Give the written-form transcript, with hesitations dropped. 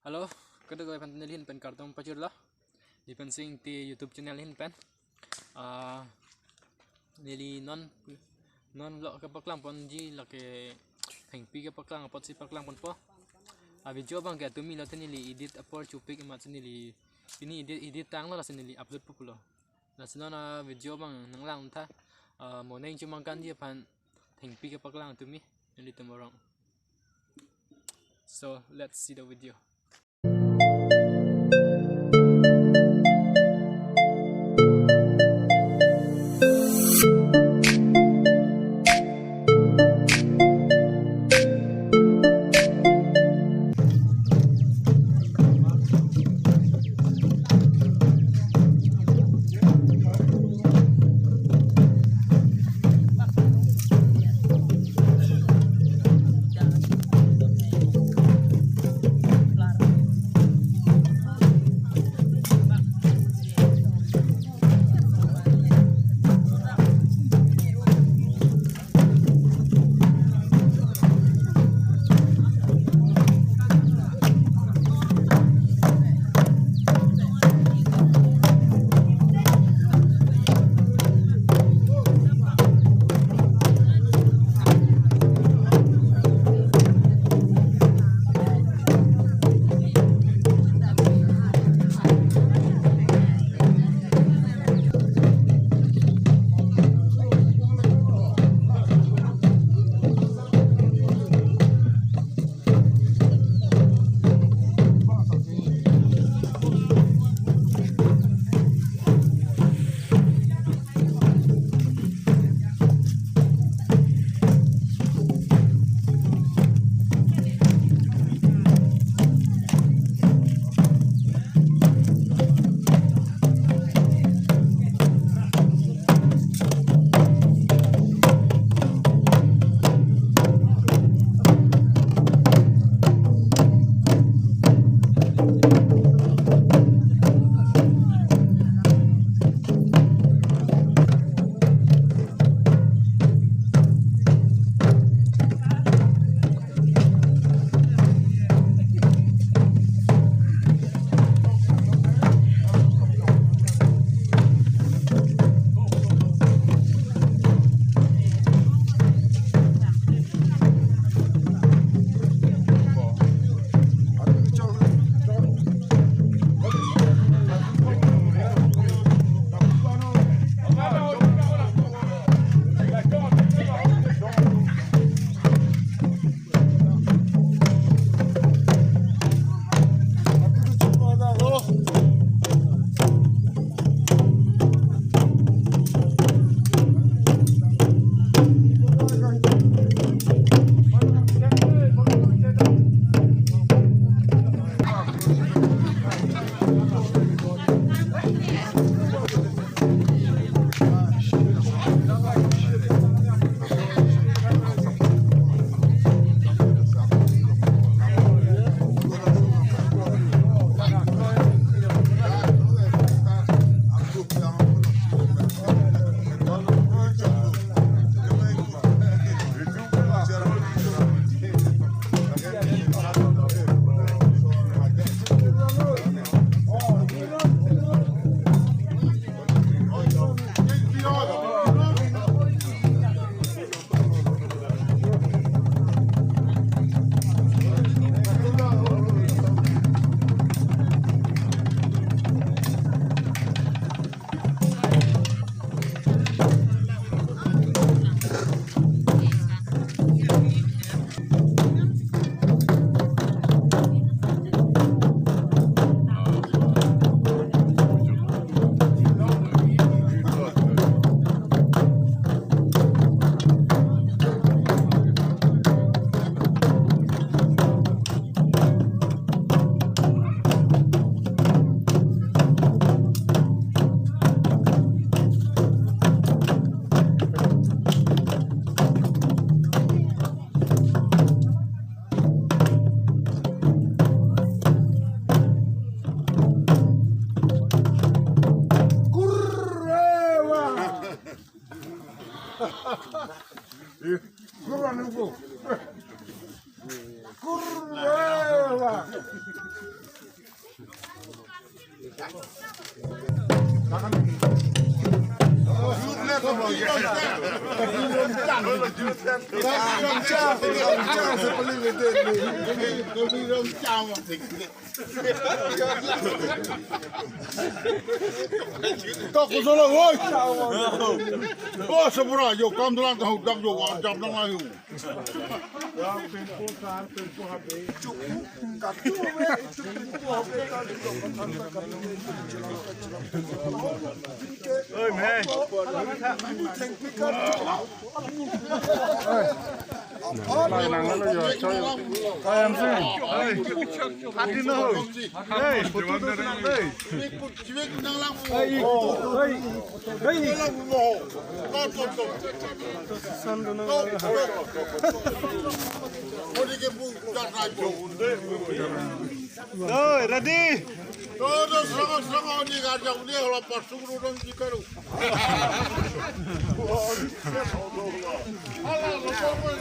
Halo, kada gawai pan nilhin pen kartong pacur lah. Di pensing ti YouTube channel hin pen. Nili non lo ke paklang pon ji la ke hengpi ke paklang pot si paklang pon po. Video bang ke tumi la nili edit upload chupik emat nili ini edit tang la nili upload po pulo. La senona video bang nanglang tha moneng cuma kan dia pan hengpi ke paklang tumi nili tomorrow. So let's see the video. Kau salah, oi. Oh, sepura, yo, kamu dalam tahu dak yo, jam dalam ayu. Ơi mẹ. Này nàng nó giờ cho em xem. Ơi. Hạt đi đâu? Đây, phụ tôi đang đây. Civik dalam. Đây. Đây. Dalam mo. Kau. San đó nó. Kau ni kebu dak rajo. Rồi, ready. Todo serang ni kerja ni kalau pasung orang jikaru. Allah,